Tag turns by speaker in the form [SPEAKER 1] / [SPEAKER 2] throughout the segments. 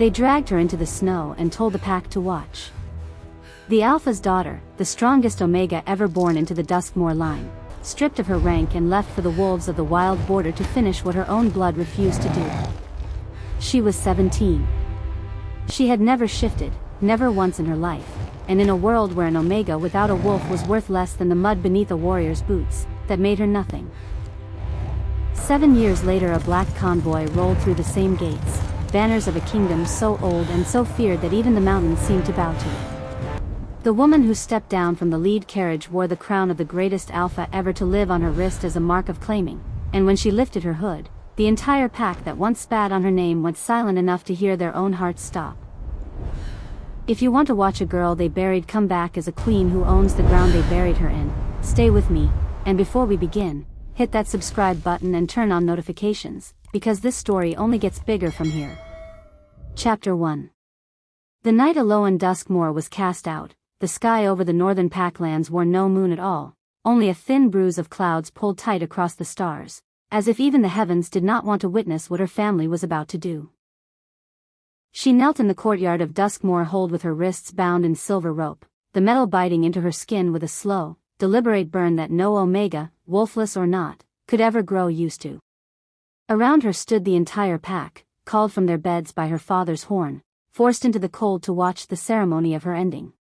[SPEAKER 1] They dragged her into the snow and told the pack to watch. The Alpha's daughter, the strongest Omega ever born into the Duskmoor line, stripped of her rank and left for the wolves of the wild border to finish what her own blood refused to do. She was 17. She had never shifted, never once in her life, and in a world where an Omega without a wolf was worth less than the mud beneath a warrior's boots, that made her nothing. 7 years later, a black convoy rolled through the same gates, banners of a kingdom so old and so feared that even the mountains seemed to bow to it. The woman who stepped down from the lead carriage wore the crown of the greatest Alpha ever to live on her wrist as a mark of claiming, and when she lifted her hood, the entire pack that once spat on her name went silent enough to hear their own hearts stop. If you want to watch a girl they buried come back as a queen who owns the ground they buried her in, stay with me, and before we begin, hit that subscribe button and turn on notifications, because this story only gets bigger from here. Chapter 1. The night Elowen Duskmoor was cast out, the sky over the northern packlands wore no moon at all, only a thin bruise of clouds pulled tight across the stars, as if even the heavens did not want to witness what her family was about to do. She knelt in the courtyard of Duskmoor Hold with her wrists bound in silver rope, the metal biting into her skin with a slow, deliberate burn that no Omega, wolfless or not, could ever grow used to. Around her stood the entire pack, called from their beds by her father's horn, forced into the cold to watch the ceremony of her ending.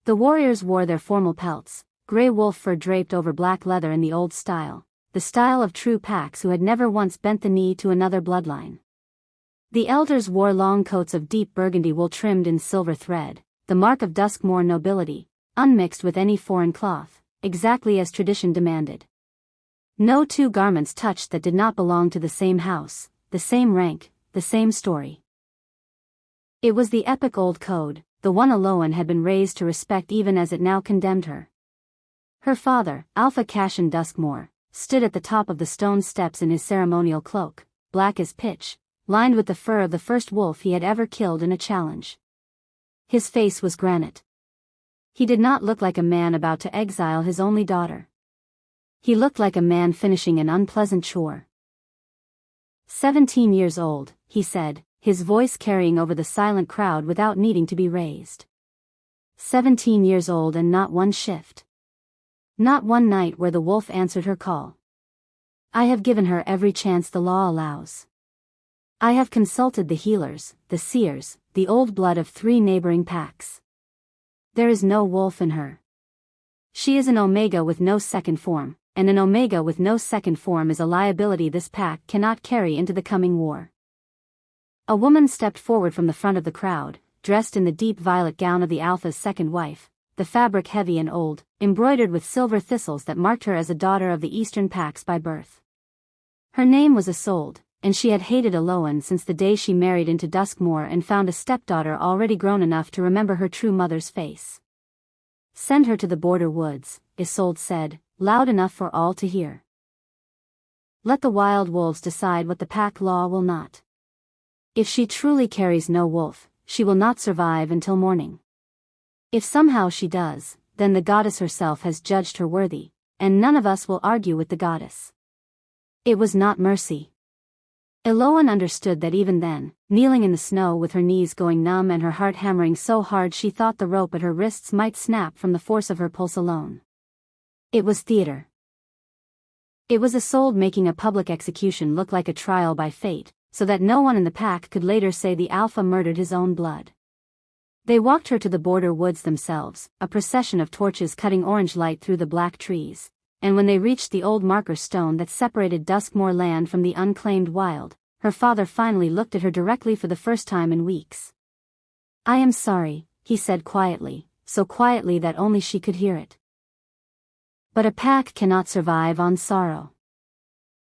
[SPEAKER 1] The warriors wore their formal pelts, grey wolf fur draped over black leather in the old style, the style of true packs who had never once bent the knee to another bloodline. The elders wore long coats of deep burgundy wool trimmed in silver thread, the mark of Duskmoor nobility, unmixed with any foreign cloth, exactly as tradition demanded. No two garments touched that did not belong to the same house, the same rank, the same story. It was the epic old code, the one Elowen had been raised to respect even as it now condemned her. Her father, Alpha Cashin Duskmoor, stood at the top of the stone steps in his ceremonial cloak, black as pitch, lined with the fur of the first wolf he had ever killed in a challenge. His face was granite. He did not look like a man about to exile his only daughter. He looked like a man finishing an unpleasant chore. 17 years old, he said, his voice carrying over the silent crowd without needing to be raised. 17 years old and not one shift. Not one night where the wolf answered her call. I have given her every chance the law allows. I have consulted the healers, the seers, the old blood of 3 neighboring packs. There is no wolf in her. She is an Omega with no second form, and an Omega with no second form is a liability this pack cannot carry into the coming war. A woman stepped forward from the front of the crowd, dressed in the deep violet gown of the Alpha's second wife, the fabric heavy and old, embroidered with silver thistles that marked her as a daughter of the eastern packs by birth. Her name was Exiled, and she had hated Elowen since the day she married into Duskmoor and found a stepdaughter already grown enough to remember her true mother's face. Send her to the border woods, Exiled said, loud enough for all to hear. Let the wild wolves decide what the pack law will not. If she truly carries no wolf, she will not survive until morning. If somehow she does, then the goddess herself has judged her worthy, and none of us will argue with the goddess. It was not mercy. Elowen understood that even then, kneeling in the snow with her knees going numb and her heart hammering so hard she thought the rope at her wrists might snap from the force of her pulse alone. It was theater. It was Exiled making a public execution look like a trial by fate, so that no one in the pack could later say the Alpha murdered his own blood. They walked her to the border woods themselves, a procession of torches cutting orange light through the black trees, and when they reached the old marker stone that separated Duskmoor land from the unclaimed wild, her father finally looked at her directly for the first time in weeks. I am sorry, he said quietly, so quietly that only she could hear it. But a pack cannot survive on sorrow.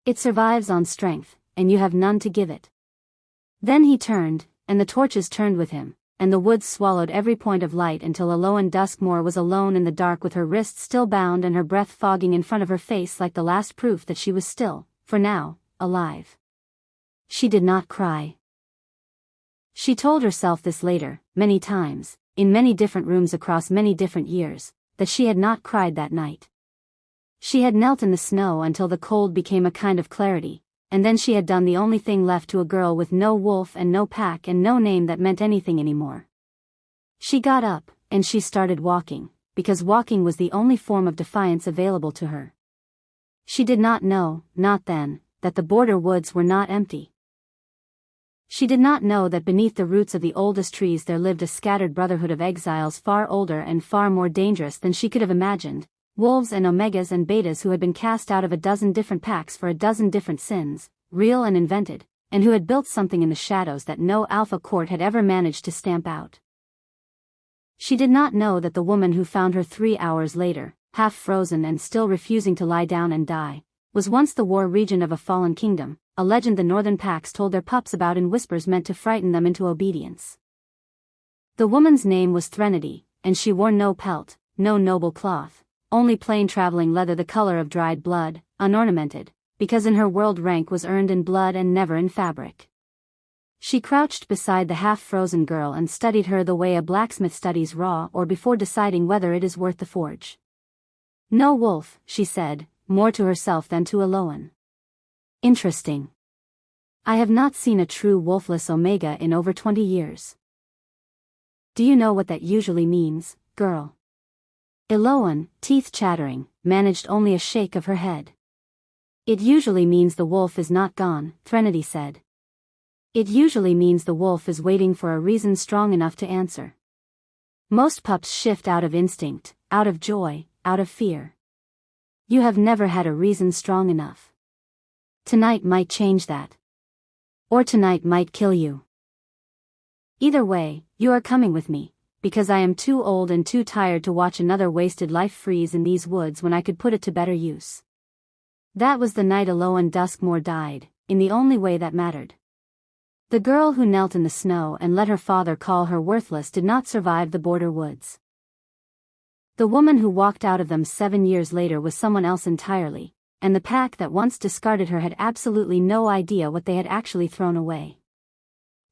[SPEAKER 1] It survives on strength, and you have none to give it. Then he turned, and the torches turned with him, and the woods swallowed every point of light until Elowen Duskmoor was alone in the dark with her wrists still bound and her breath fogging in front of her face like the last proof that she was still, for now, alive. She did not cry. She told herself this later, many times, in many different rooms across many different years, that she had not cried that night. She had knelt in the snow until the cold became a kind of clarity, and then she had done the only thing left to a girl with no wolf and no pack and no name that meant anything anymore. She got up, and she started walking, because walking was the only form of defiance available to her. She did not know, not then, that the border woods were not empty. She did not know that beneath the roots of the oldest trees there lived a scattered brotherhood of exiles far older and far more dangerous than she could have imagined, wolves and omegas and betas who had been cast out of a dozen different packs for a dozen different sins, real and invented, and who had built something in the shadows that no alpha court had ever managed to stamp out. She did not know that the woman who found her 3 hours later, half frozen and still refusing to lie down and die, was once the war regent of a fallen kingdom, a legend the northern packs told their pups about in whispers meant to frighten them into obedience. The woman's name was Threnody, and she wore no pelt, no noble cloth, only plain traveling leather the color of dried blood, unornamented, because in her world rank was earned in blood and never in fabric. She crouched beside the half-frozen girl and studied her the way a blacksmith studies raw ore before deciding whether it is worth the forge. "No wolf," she said, more to herself than to Elowen. "Interesting. I have not seen a true wolfless omega in over 20 years. Do you know what that usually means, girl?" Elowen, teeth chattering, managed only a shake of her head. "It usually means the wolf is not gone," Threnody said. "It usually means the wolf is waiting for a reason strong enough to answer. Most pups shift out of instinct, out of joy, out of fear. You have never had a reason strong enough. Tonight might change that. Or tonight might kill you. Either way, you are coming with me, because I am too old and too tired to watch another wasted life freeze in these woods when I could put it to better use." That was the night Elowen Duskmore died, in the only way that mattered. The girl who knelt in the snow and let her father call her worthless did not survive the border woods. The woman who walked out of them 7 years later was someone else entirely, and the pack that once discarded her had absolutely no idea what they had actually thrown away.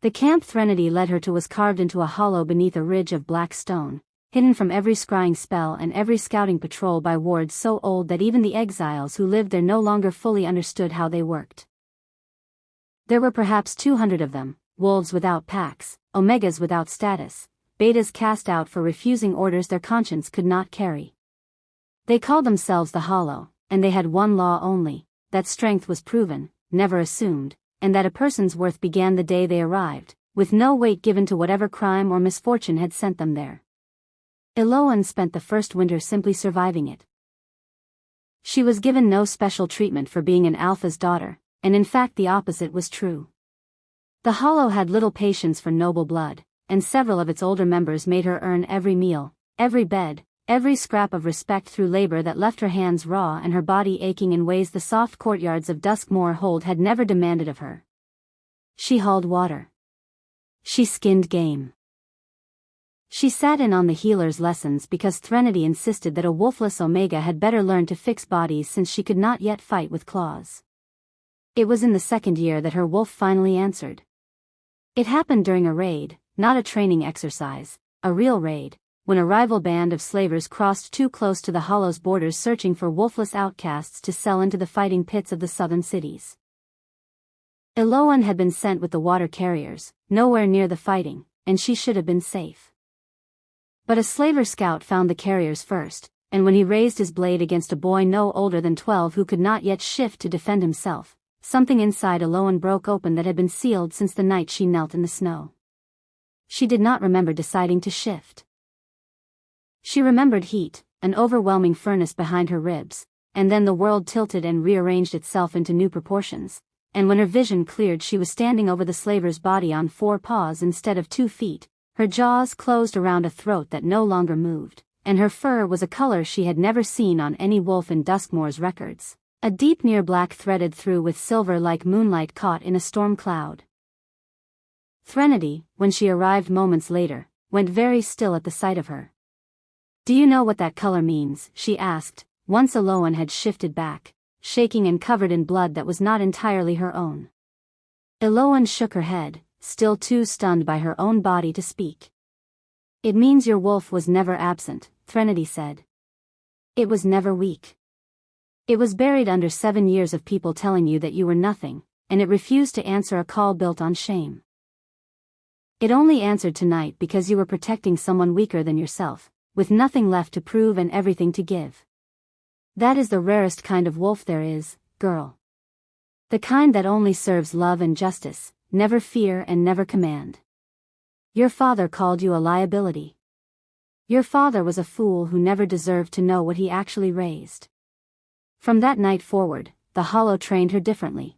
[SPEAKER 1] The camp Threnody led her to was carved into a hollow beneath a ridge of black stone, hidden from every scrying spell and every scouting patrol by wards so old that even the exiles who lived there no longer fully understood how they worked. There were perhaps 200 of them, wolves without packs, omegas without status, betas cast out for refusing orders their conscience could not carry. They called themselves the Hollow, and they had one law only, that strength was proven, never assumed, and that a person's worth began the day they arrived, with no weight given to whatever crime or misfortune had sent them there. Elowen spent the first winter simply surviving it. She was given no special treatment for being an alpha's daughter, and in fact the opposite was true. The Hollow had little patience for noble blood, and several of its older members made her earn every meal, every bed, every scrap of respect through labor that left her hands raw and her body aching in ways the soft courtyards of Duskmore Hold had never demanded of her. She hauled water. She skinned game. She sat in on the healer's lessons because Threnody insisted that a wolfless omega had better learn to fix bodies since she could not yet fight with claws. It was in the second year that her wolf finally answered. It happened during a raid, not a training exercise, a real raid, when a rival band of slavers crossed too close to the Hollow's borders searching for wolfless outcasts to sell into the fighting pits of the southern cities. Elowen had been sent with the water carriers, nowhere near the fighting, and she should have been safe. But a slaver scout found the carriers first, and when he raised his blade against a boy no older than 12 who could not yet shift to defend himself, something inside Elowen broke open that had been sealed since the night she knelt in the snow. She did not remember deciding to shift. She remembered heat, an overwhelming furnace behind her ribs, and then the world tilted and rearranged itself into new proportions, and when her vision cleared she was standing over the slaver's body on 4 paws instead of 2 feet, her jaws closed around a throat that no longer moved, and her fur was a color she had never seen on any wolf in Duskmore's records, a deep near black threaded through with silver like moonlight caught in a storm cloud. Threnody, when she arrived moments later, went very still at the sight of her. "Do you know what that color means?" she asked, once Elowen had shifted back, shaking and covered in blood that was not entirely her own. Elowen shook her head, still too stunned by her own body to speak. "It means your wolf was never absent," Threnody said. "It was never weak. It was buried under 7 years of people telling you that you were nothing, and it refused to answer a call built on shame. It only answered tonight because you were protecting someone weaker than yourself, with nothing left to prove and everything to give. That is the rarest kind of wolf there is, girl. The kind that only serves love and justice, never fear and never command. Your father called you a liability. Your father was a fool who never deserved to know what he actually raised. From that night forward, the Hollow trained her differently.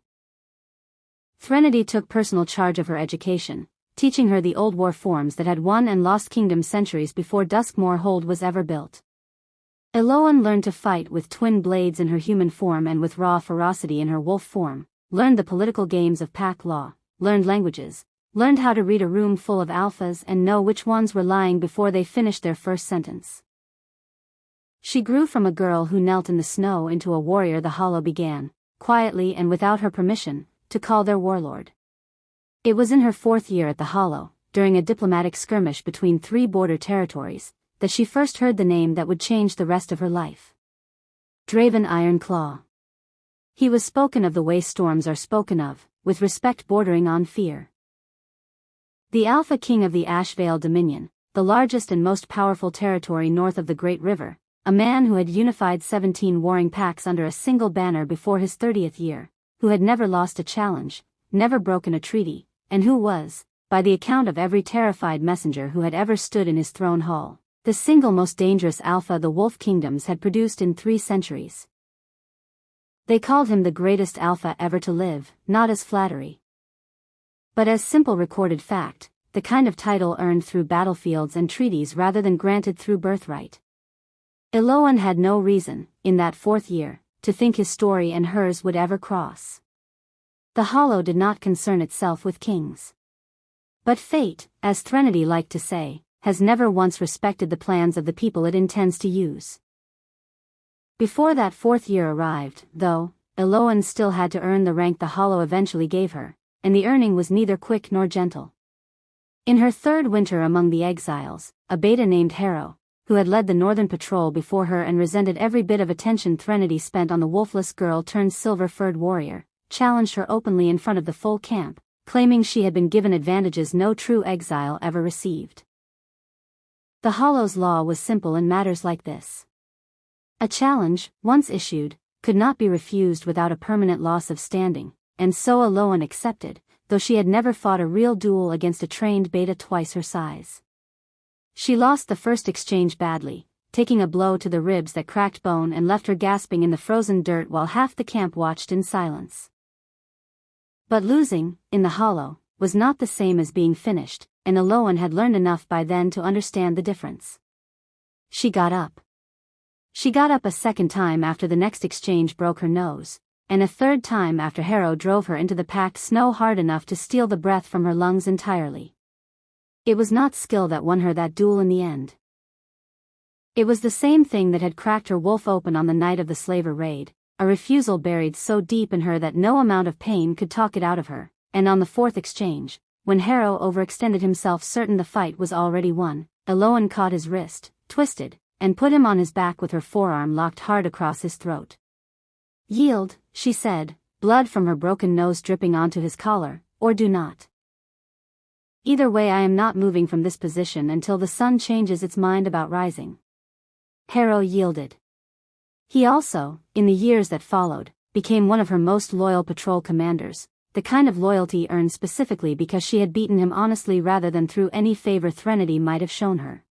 [SPEAKER 1] Threnody took personal charge of her education, teaching her the old war forms that had won and lost kingdoms centuries before Duskmoor Hold was ever built. Elowen learned to fight with twin blades in her human form and with raw ferocity in her wolf form, learned the political games of pack law, learned languages, learned how to read a room full of alphas and know which ones were lying before they finished their first sentence. She grew from a girl who knelt in the snow into a warrior the Hollow began, quietly and without her permission, to call their warlord. It was in her 4th year at the Hollow, during a diplomatic skirmish between 3 border territories, that she first heard the name that would change the rest of her life. Draven Ironclaw. He was spoken of the way storms are spoken of, with respect bordering on fear. The Alpha King of the Ashvale Dominion, the largest and most powerful territory north of the Great River, a man who had unified 17 warring packs under a single banner before his 30th year, who had never lost a challenge, never broken a treaty, and who was, by the account of every terrified messenger who had ever stood in his throne hall, the single most dangerous alpha the wolf kingdoms had produced in 3 centuries. They called him the greatest alpha ever to live, not as flattery, but as simple recorded fact, the kind of title earned through battlefields and treaties rather than granted through birthright. Elowen had no reason, in that 4th year, to think his story and hers would ever cross. The Hollow did not concern itself with kings. But fate, as Threnody liked to say, has never once respected the plans of the people it intends to use. Before that 4th year arrived, though, Elowen still had to earn the rank the Hollow eventually gave her, and the earning was neither quick nor gentle. In her 3rd winter among the exiles, a beta named Harrow, who had led the northern patrol before her and resented every bit of attention Threnody spent on the wolfless girl-turned-silver-furred warrior, challenged her openly in front of the full camp, claiming she had been given advantages no true exile ever received. The Hollow's law was simple in matters like this. A challenge, once issued, could not be refused without a permanent loss of standing, and so Elowen accepted, though she had never fought a real duel against a trained beta twice her size. She lost the first exchange badly, taking a blow to the ribs that cracked bone and left her gasping in the frozen dirt while half the camp watched in silence. But losing, in the Hollow, was not the same as being finished, and Elowen had learned enough by then to understand the difference. She got up. She got up a 2nd time after the next exchange broke her nose, and a 3rd time after Harrow drove her into the packed snow hard enough to steal the breath from her lungs entirely. It was not skill that won her that duel in the end. It was the same thing that had cracked her wolf open on the night of the slaver raid, a refusal buried so deep in her that no amount of pain could talk it out of her, and on the 4th exchange, when Harrow overextended himself certain the fight was already won, Elowen caught his wrist, twisted, and put him on his back with her forearm locked hard across his throat. "Yield," she said, blood from her broken nose dripping onto his collar, "or do not. Either way I am not moving from this position until the sun changes its mind about rising." Harrow yielded. He also, in the years that followed, became one of her most loyal patrol commanders, the kind of loyalty earned specifically because she had beaten him honestly rather than through any favor Threnody might have shown her.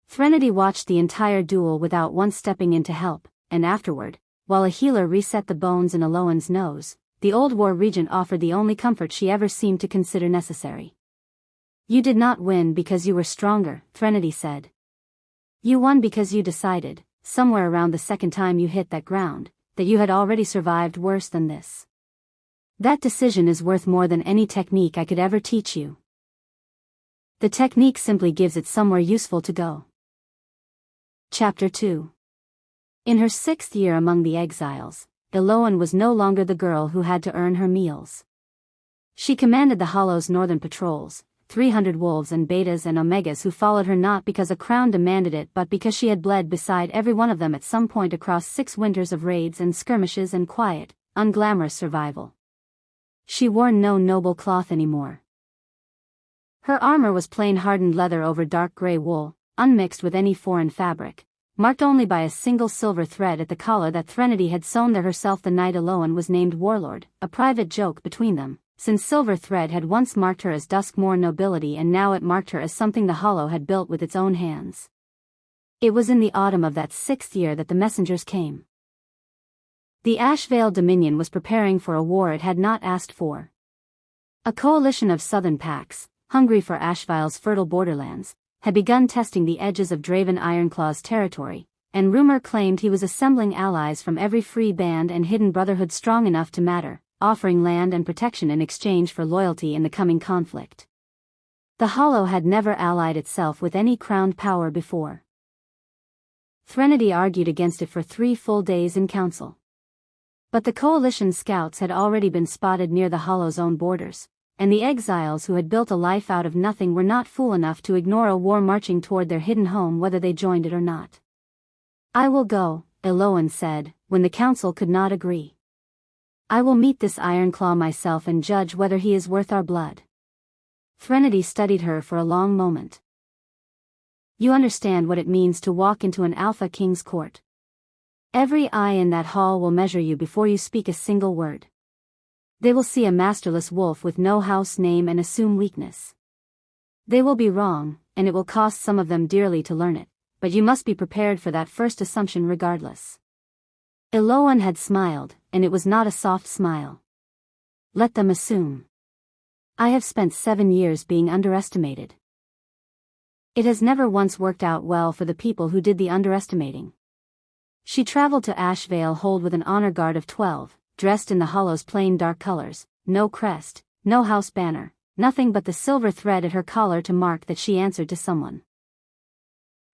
[SPEAKER 1] Threnody watched the entire duel without once stepping in to help, and afterward, while a healer reset the bones in Elowen's nose, the old war regent offered the only comfort she ever seemed to consider necessary. "You did not win because you were stronger," Threnody said. "You won because you decided, somewhere around the 2nd time you hit that ground, that you had already survived worse than this. That decision is worth more than any technique I could ever teach you. The technique simply gives it somewhere useful to go." Chapter 2. In her 6th year among the exiles, Elowen was no longer the girl who had to earn her meals. She commanded the Hollow's northern patrols, 300 wolves and betas and omegas who followed her not because a crown demanded it but because she had bled beside every one of them at some point across 6 winters of raids and skirmishes and quiet, unglamorous survival. She wore no noble cloth anymore. Her armor was plain hardened leather over dark gray wool, unmixed with any foreign fabric, marked only by a single silver thread at the collar that Threnody had sewn there herself the night Elowen was named warlord, a private joke between them, since silver thread had once marked her as Duskmoor nobility and now it marked her as something the Hollow had built with its own hands. It was in the autumn of that 6th year that the messengers came. The Ashvale Dominion was preparing for a war it had not asked for. A coalition of southern packs, hungry for Ashvale's fertile borderlands, had begun testing the edges of Draven Ironclaw's territory, and rumor claimed he was assembling allies from every free band and hidden brotherhood strong enough to matter, offering land and protection in exchange for loyalty in the coming conflict. The Hollow had never allied itself with any crowned power before. Threnody argued against it for 3 full days in council. But the coalition scouts had already been spotted near the Hollow's own borders, and the exiles who had built a life out of nothing were not fool enough to ignore a war marching toward their hidden home whether they joined it or not. "I will go," Elowen said, when the council could not agree. "I will meet this Ironclaw myself and judge whether he is worth our blood." Threnody studied her for a long moment. "You understand what it means to walk into an Alpha King's court. Every eye in that hall will measure you before you speak a single word. They will see a masterless wolf with no house name and assume weakness. They will be wrong, and it will cost some of them dearly to learn it, but you must be prepared for that first assumption regardless." Elowen had smiled, and it was not a soft smile. "Let them assume. I have spent 7 years being underestimated. It has never once worked out well for the people who did the underestimating." She traveled to Ashvale Hold with an honor guard of 12, dressed in the Hollow's plain dark colors, no crest, no house banner, nothing but the silver thread at her collar to mark that she answered to someone.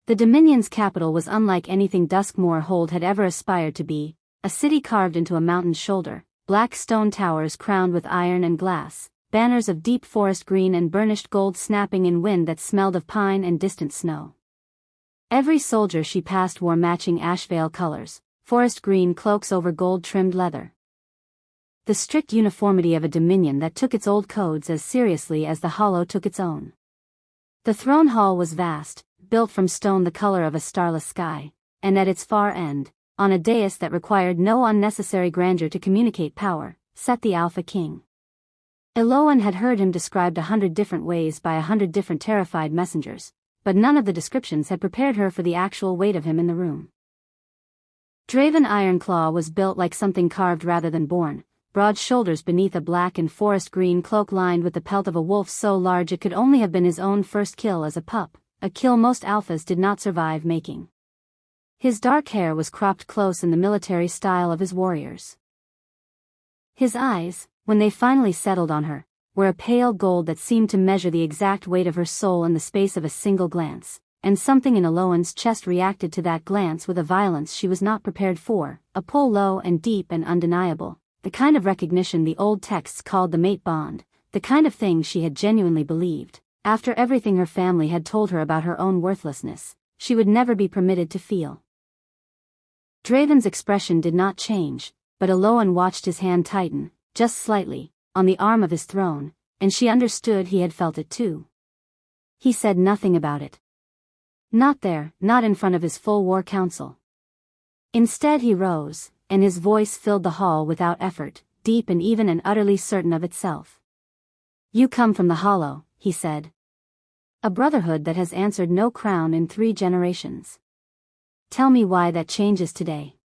[SPEAKER 1] The Dominion's capital was unlike anything Duskmoor Hold had ever aspired to be, a city carved into a mountain's shoulder, black stone towers crowned with iron and glass, banners of deep forest green and burnished gold snapping in wind that smelled of pine and distant snow. Every soldier she passed wore matching Ashvale colors, forest green cloaks over gold-trimmed leather. The strict uniformity of a dominion that took its old codes as seriously as the Hollow took its own. The throne hall was vast, built from stone the color of a starless sky, and at its far end, on a dais that required no unnecessary grandeur to communicate power, sat the Alpha King. Elowen had heard him described 100 different ways by 100 different terrified messengers, but none of the descriptions had prepared her for the actual weight of him in the room. Draven Ironclaw was built like something carved rather than born, broad shoulders beneath a black and forest green cloak lined with the pelt of a wolf so large it could only have been his own first kill as a pup, a kill most alphas did not survive making. His dark hair was cropped close in the military style of his warriors. His eyes, when they finally settled on her, were a pale gold that seemed to measure the exact weight of her soul in the space of a single glance, and something in Elowen's chest reacted to that glance with a violence she was not prepared for, a pull low and deep and undeniable, the kind of recognition the old texts called the mate bond, the kind of thing she had genuinely believed, after everything her family had told her about her own worthlessness, she would never be permitted to feel. Draven's expression did not change, but Elowen watched his hand tighten, just slightly, on the arm of his throne, and she understood he had felt it too. He said nothing about it. Not there, not in front of his full war council. Instead he rose, and his voice filled the hall without effort, deep and even and utterly certain of itself. "You come from the Hollow," he said. "A brotherhood that has answered no crown in 3 generations. Tell me why that changes today."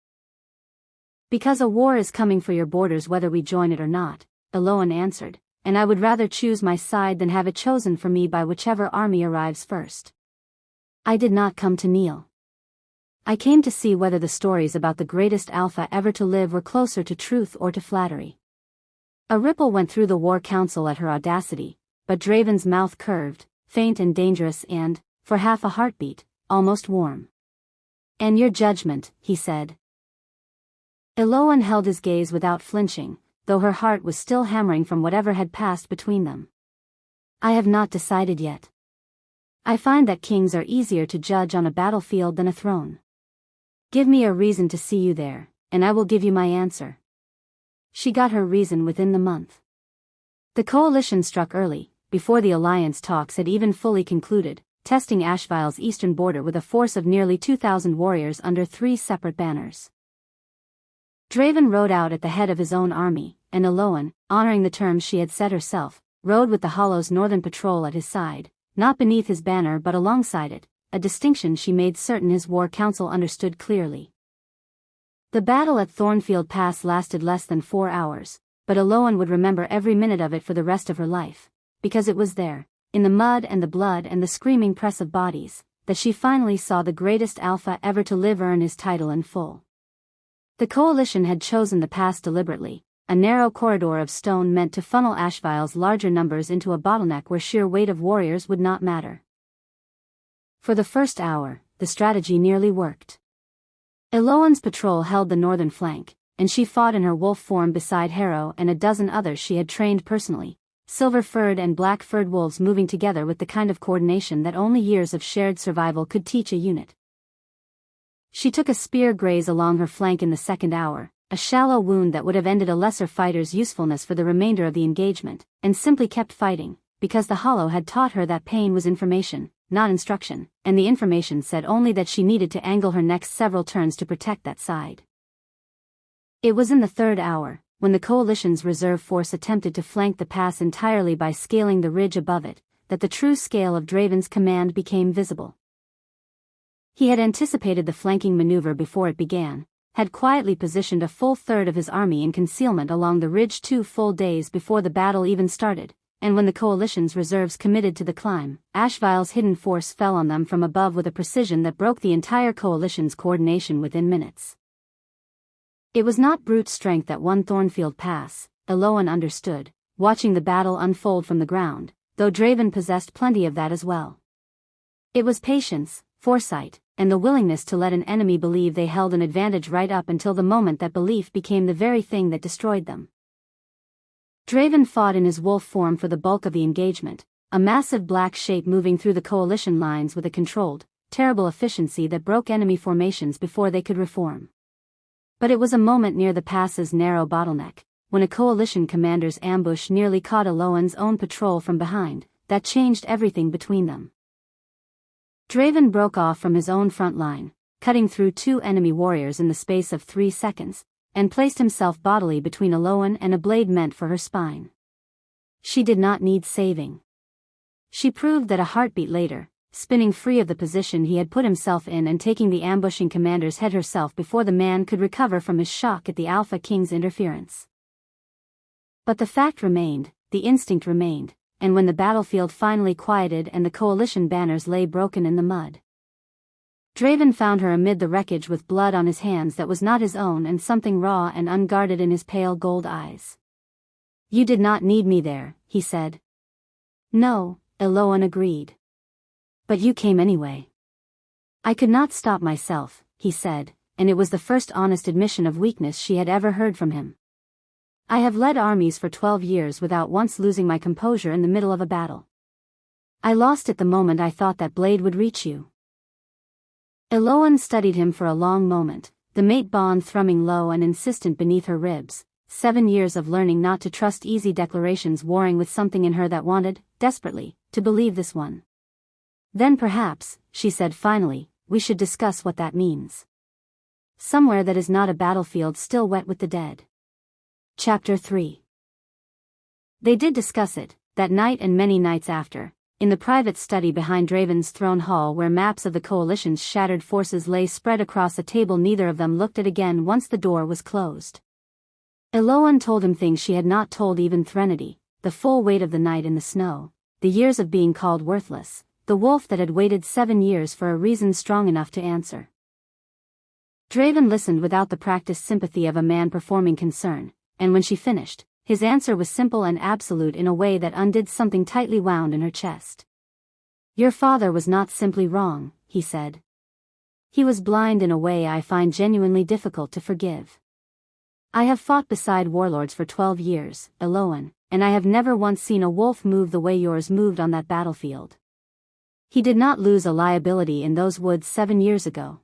[SPEAKER 1] "Because a war is coming for your borders whether we join it or not," Elowen answered, "and I would rather choose my side than have it chosen for me by whichever army arrives first. I did not come to kneel. I came to see whether the stories about the greatest alpha ever to live were closer to truth or to flattery." A ripple went through the war council at her audacity, but Draven's mouth curved, faint and dangerous and, for half a heartbeat, almost warm. "And your judgment," he said. Elowen held his gaze without flinching, though her heart was still hammering from whatever had passed between them. "I have not decided yet. I find that kings are easier to judge on a battlefield than a throne. Give me a reason to see you there, and I will give you my answer." She got her reason within the month. The coalition struck early, before the alliance talks had even fully concluded, testing Ashvile's eastern border with a force of nearly 2,000 warriors under 3 separate banners. Draven rode out at the head of his own army, and Elowen, honoring the terms she had set herself, rode with the Hollow's northern patrol at his side, not beneath his banner but alongside it, a distinction she made certain his war council understood clearly. The battle at Thornfield Pass lasted less than 4 hours, but Elowen would remember every minute of it for the rest of her life, because it was there, in the mud and the blood and the screaming press of bodies, that she finally saw the greatest alpha ever to live earn his title in full. The coalition had chosen the pass deliberately, a narrow corridor of stone meant to funnel Ashvile's larger numbers into a bottleneck where sheer weight of warriors would not matter. For the first hour, the strategy nearly worked. Elowen's patrol held the northern flank, and she fought in her wolf form beside Harrow and a dozen others she had trained personally, silver-furred and black-furred wolves moving together with the kind of coordination that only years of shared survival could teach a unit. She took a spear graze along her flank in the second hour, a shallow wound that would have ended a lesser fighter's usefulness for the remainder of the engagement, and simply kept fighting, because the Hollow had taught her that pain was information, not instruction, and the information said only that she needed to angle her next several turns to protect that side. It was in the third hour, when the coalition's reserve force attempted to flank the pass entirely by scaling the ridge above it, that the true scale of Draven's command became visible. He had anticipated the flanking maneuver before it began, had quietly positioned a full third of his army in concealment along the ridge 2 full days before the battle even started, and when the coalition's reserves committed to the climb, Ashvile's hidden force fell on them from above with a precision that broke the entire coalition's coordination within minutes. It was not brute strength that won Thornfield Pass, Elowen understood, watching the battle unfold from the ground, though Draven possessed plenty of that as well. It was patience, foresight, and the willingness to let an enemy believe they held an advantage right up until the moment that belief became the very thing that destroyed them. Draven fought in his wolf form for the bulk of the engagement, a massive black shape moving through the coalition lines with a controlled, terrible efficiency that broke enemy formations before they could reform. But it was a moment near the pass's narrow bottleneck, when a coalition commander's ambush nearly caught Elowen's own patrol from behind, that changed everything between them. Draven broke off from his own front line, cutting through 2 enemy warriors in the space of 3 seconds, and placed himself bodily between Elowen and a blade meant for her spine. She did not need saving. She proved that a heartbeat later, spinning free of the position he had put himself in and taking the ambushing commander's head herself before the man could recover from his shock at the Alpha King's interference. But the fact remained, the instinct remained, and when the battlefield finally quieted and the coalition banners lay broken in the mud, Draven found her amid the wreckage with blood on his hands that was not his own and something raw and unguarded in his pale gold eyes. "You did not need me there," he said. "No," Elowen agreed. "But you came anyway." "I could not stop myself," he said, and it was the first honest admission of weakness she had ever heard from him. "I have led armies for 12 years without once losing my composure in the middle of a battle. I lost it the moment I thought that blade would reach you." Elowen studied him for a long moment, the mate bond thrumming low and insistent beneath her ribs, 7 years of learning not to trust easy declarations warring with something in her that wanted, desperately, to believe this one. "Then perhaps," she said finally, "we should discuss what that means. Somewhere that is not a battlefield still wet with the dead." Chapter 3. They did discuss it, that night and many nights after, in the private study behind Draven's throne hall where maps of the coalition's shattered forces lay spread across a table neither of them looked at again once the door was closed. Elowen told him things she had not told even Threnody, the full weight of the night in the snow, the years of being called worthless, the wolf that had waited 7 years for a reason strong enough to answer. Draven listened without the practiced sympathy of a man performing concern, and when she finished, his answer was simple and absolute in a way that undid something tightly wound in her chest. "Your father was not simply wrong," he said. "He was blind in a way I find genuinely difficult to forgive. I have fought beside warlords for 12 years, Elowen, and I have never once seen a wolf move the way yours moved on that battlefield. He did not lose a liability in those woods 7 years ago.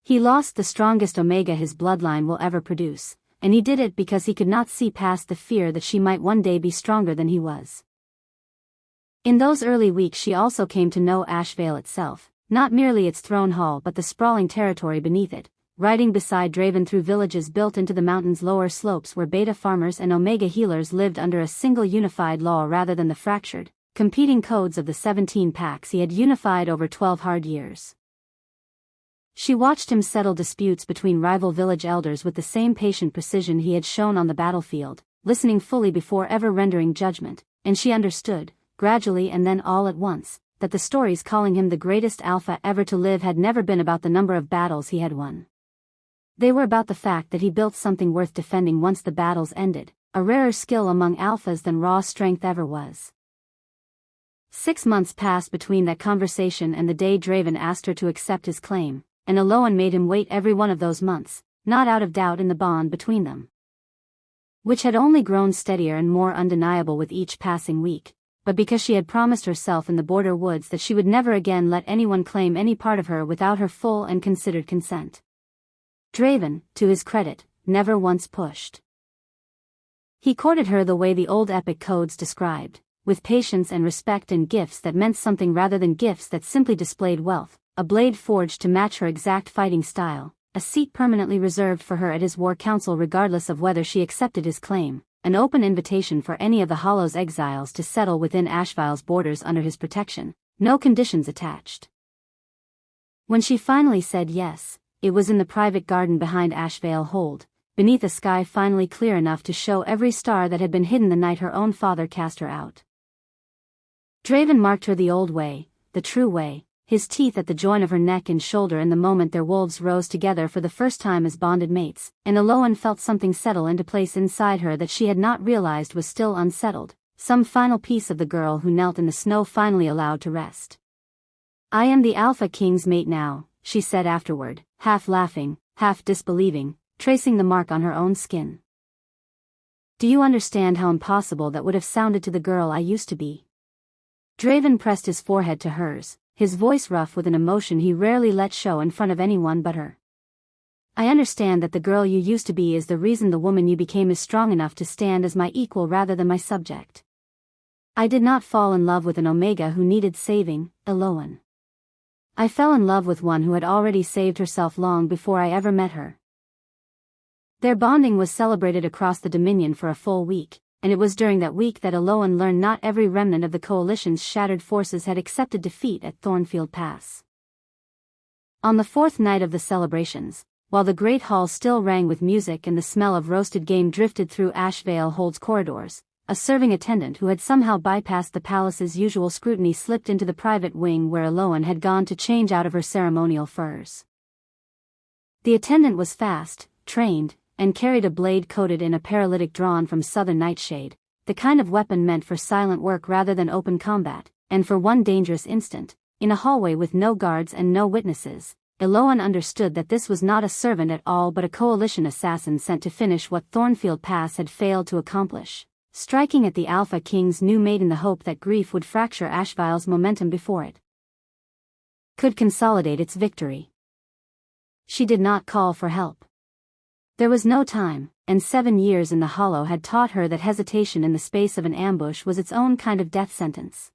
[SPEAKER 1] He lost the strongest omega his bloodline will ever produce, and he did it because he could not see past the fear that she might one day be stronger than he was. In those early weeks she also came to know Ashvale itself, not merely its throne hall but the sprawling territory beneath it, riding beside Draven through villages built into the mountain's lower slopes where beta farmers and omega healers lived under a single unified law rather than the fractured, competing codes of the 17 packs he had unified over 12 hard years. She watched him settle disputes between rival village elders with the same patient precision he had shown on the battlefield, listening fully before ever rendering judgment, and she understood, gradually and then all at once, that the stories calling him the greatest alpha ever to live had never been about the number of battles he had won. They were about the fact that he built something worth defending once the battles ended, a rarer skill among alphas than raw strength ever was. 6 months passed between that conversation and the day Draven asked her to accept his claim, and Elowen made him wait every one of those months, not out of doubt in the bond between them, which had only grown steadier and more undeniable with each passing week, but because she had promised herself in the border woods that she would never again let anyone claim any part of her without her full and considered consent. Draven, to his credit, never once pushed. He courted her the way the old epic codes described, with patience and respect and gifts that meant something rather than gifts that simply displayed wealth, a blade forged to match her exact fighting style, a seat permanently reserved for her at his war council regardless of whether she accepted his claim, an open invitation for any of the Hollow's exiles to settle within Ashvale's borders under his protection, no conditions attached. When she finally said yes, it was in the private garden behind Ashvale Hold, beneath a sky finally clear enough to show every star that had been hidden the night her own father cast her out. Draven marked her the old way, the true way, his teeth at the joint of her neck and shoulder in the moment their wolves rose together for the first time as bonded mates, and Elowen felt something settle into place inside her that she had not realized was still unsettled, some final piece of the girl who knelt in the snow finally allowed to rest. "I am the Alpha King's mate now," she said afterward, half laughing, half disbelieving, tracing the mark on her own skin. "Do you understand how impossible that would have sounded to the girl I used to be?" Draven pressed his forehead to hers, his voice rough with an emotion he rarely let show in front of anyone but her. "I understand that the girl you used to be is the reason the woman you became is strong enough to stand as my equal rather than my subject. I did not fall in love with an Omega who needed saving, Elowen. I fell in love with one who had already saved herself long before I ever met her." Their bonding was celebrated across the Dominion for a full week, and it was during that week that Elowen learned not every remnant of the Coalition's shattered forces had accepted defeat at Thornfield Pass. On the 4th night of the celebrations, while the Great Hall still rang with music and the smell of roasted game drifted through Ashvale Hold's corridors, a serving attendant who had somehow bypassed the palace's usual scrutiny slipped into the private wing where Elowen had gone to change out of her ceremonial furs. The attendant was fast, trained, and carried a blade coated in a paralytic drawn from southern nightshade, the kind of weapon meant for silent work rather than open combat, and for one dangerous instant, in a hallway with no guards and no witnesses, Elowen understood that this was not a servant at all but a coalition assassin sent to finish what Thornfield Pass had failed to accomplish, striking at the Alpha King's new mate in the hope that grief would fracture Ashvale's momentum before it could consolidate its victory. She did not call for help. There was no time, and 7 years in the Hollow had taught her that hesitation in the space of an ambush was its own kind of death sentence.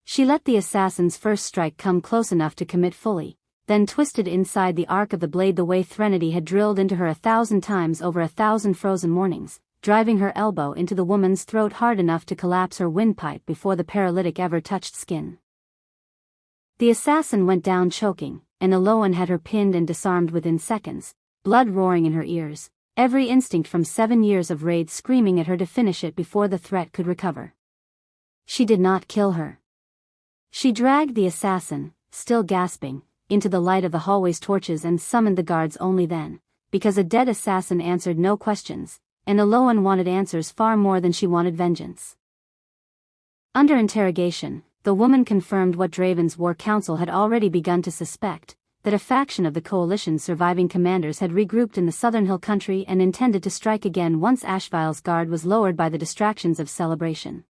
[SPEAKER 1] She let the assassin's first strike come close enough to commit fully, then twisted inside the arc of the blade the way Threnody had drilled into her 1,000 times over 1,000 frozen mornings, driving her elbow into the woman's throat hard enough to collapse her windpipe before the paralytic ever touched skin. The assassin went down choking, and Elowen had her pinned and disarmed within seconds, blood roaring in her ears, every instinct from 7 years of rage screaming at her to finish it before the threat could recover. She did not kill her. She dragged the assassin, still gasping, into the light of the hallway's torches and summoned the guards only then, because a dead assassin answered no questions, and Elowen wanted answers far more than she wanted vengeance. Under interrogation, the woman confirmed what Draven's war council had already begun to suspect, that a faction of the Coalition's surviving commanders had regrouped in the southern hill country and intended to strike again once Ashvale's guard was lowered by the distractions of celebration.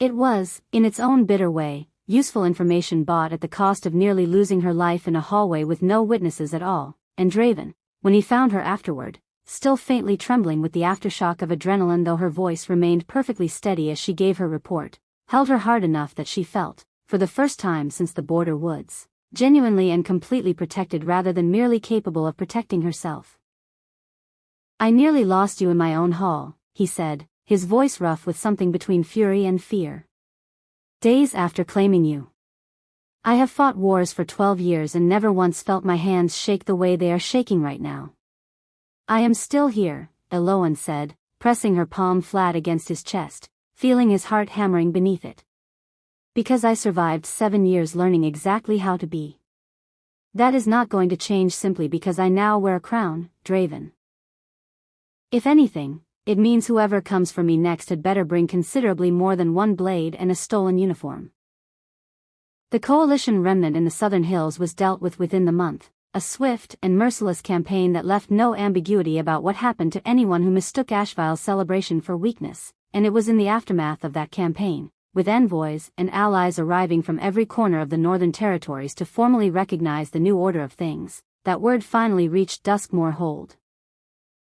[SPEAKER 1] It was, in its own bitter way, useful information bought at the cost of nearly losing her life in a hallway with no witnesses at all, and Draven, when he found her afterward, still faintly trembling with the aftershock of adrenaline, though her voice remained perfectly steady as she gave her report, held her hard enough that she felt, for the first time since the border woods, genuinely and completely protected rather than merely capable of protecting herself. "I nearly lost you in my own hall," he said, his voice rough with something between fury and fear. "Days after claiming you. I have fought wars for 12 years and never once felt my hands shake the way they are shaking right now." "I am still here," Elowen said, pressing her palm flat against his chest, feeling his heart hammering beneath it. "Because I survived 7 years learning exactly how to be. That is not going to change simply because I now wear a crown, Draven. If anything, it means whoever comes for me next had better bring considerably more than one blade and a stolen uniform." The coalition remnant in the southern hills was dealt with within the month, a swift and merciless campaign that left no ambiguity about what happened to anyone who mistook Ashvile's celebration for weakness, and it was in the aftermath of that campaign, with envoys and allies arriving from every corner of the northern territories to formally recognize the new order of things, that word finally reached Duskmoor Hold.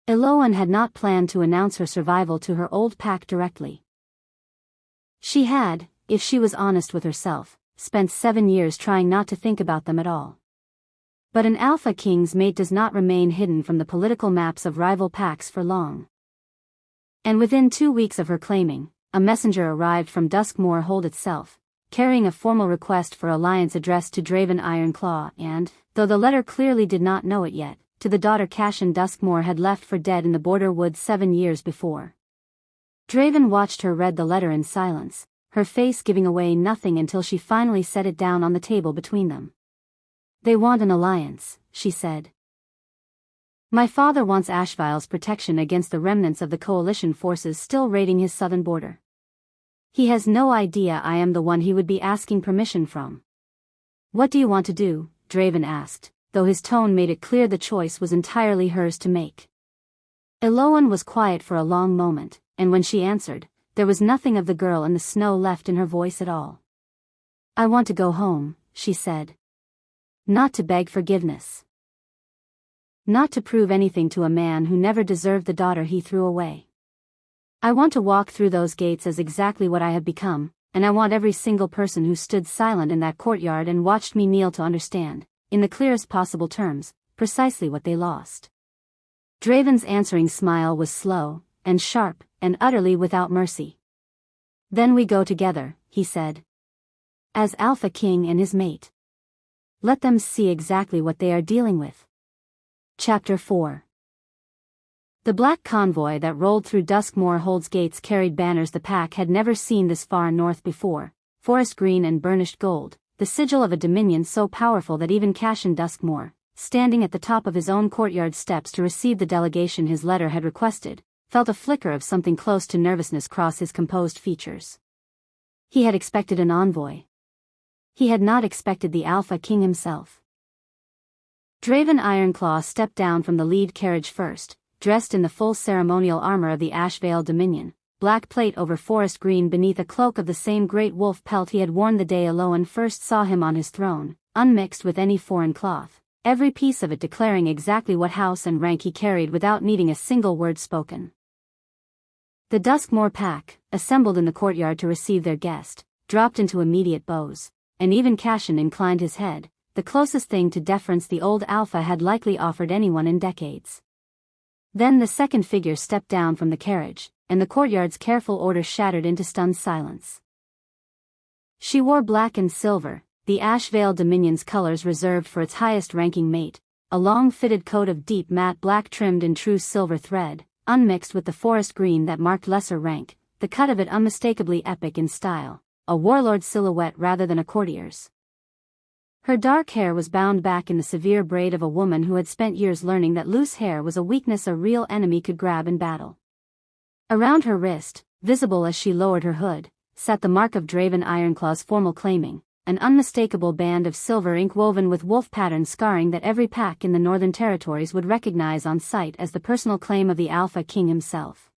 [SPEAKER 1] Elowen had not planned to announce her survival to her old pack directly. She had, if she was honest with herself, spent 7 years trying not to think about them at all. But an Alpha King's mate does not remain hidden from the political maps of rival packs for long. And within 2 weeks of her claiming, a messenger arrived from Duskmoor Hold itself, carrying a formal request for alliance addressed to Draven Ironclaw and, though the letter clearly did not know it yet, to the daughter Cashin Duskmoor had left for dead in the border woods 7 years before. Draven watched her read the letter in silence, her face giving away nothing until she finally set it down on the table between them. "They want an alliance," she said. "My father wants Ashvile's protection against the remnants of the coalition forces still raiding his southern border. He has no idea I am the one he would be asking permission from." "What do you want to do?" Draven asked, though his tone made it clear the choice was entirely hers to make. Elowen was quiet for a long moment, and when she answered, there was nothing of the girl in the snow left in her voice at all. "I want to go home," she said. "Not to beg forgiveness. Not to prove anything to a man who never deserved the daughter he threw away. I want to walk through those gates as exactly what I have become, and I want every single person who stood silent in that courtyard and watched me kneel to understand, in the clearest possible terms, precisely what they lost." Draven's answering smile was slow, and sharp, and utterly without mercy. "Then we go together," he said. "As Alpha King and his mate. Let them see exactly what they are dealing with." Chapter 4. The black convoy that rolled through Duskmoor Hold's gates carried banners the pack had never seen this far north before, forest green and burnished gold, the sigil of a dominion so powerful that even Cashin Duskmoor, standing at the top of his own courtyard steps to receive the delegation his letter had requested, felt a flicker of something close to nervousness cross his composed features. He had expected an envoy. He had not expected the Alpha King himself. Draven Ironclaw stepped down from the lead carriage first, dressed in the full ceremonial armor of the Ashvale Dominion, black plate over forest green beneath a cloak of the same great wolf pelt he had worn the day Elowen first saw him on his throne, unmixed with any foreign cloth, every piece of it declaring exactly what house and rank he carried without needing a single word spoken. The Duskmoor pack, assembled in the courtyard to receive their guest, dropped into immediate bows, and even Cashin inclined his head, the closest thing to deference the old Alpha had likely offered anyone in decades. Then the second figure stepped down from the carriage, and the courtyard's careful order shattered into stunned silence. She wore black and silver, the Ashvale Dominion's colors reserved for its highest-ranking mate, a long fitted coat of deep matte black trimmed in true silver thread, unmixed with the forest green that marked lesser rank, the cut of it unmistakably epic in style, a warlord's silhouette rather than a courtier's. Her dark hair was bound back in the severe braid of a woman who had spent years learning that loose hair was a weakness a real enemy could grab in battle. Around her wrist, visible as she lowered her hood, sat the mark of Draven Ironclaw's formal claiming, an unmistakable band of silver ink woven with wolf pattern scarring that every pack in the Northern Territories would recognize on sight as the personal claim of the Alpha King himself.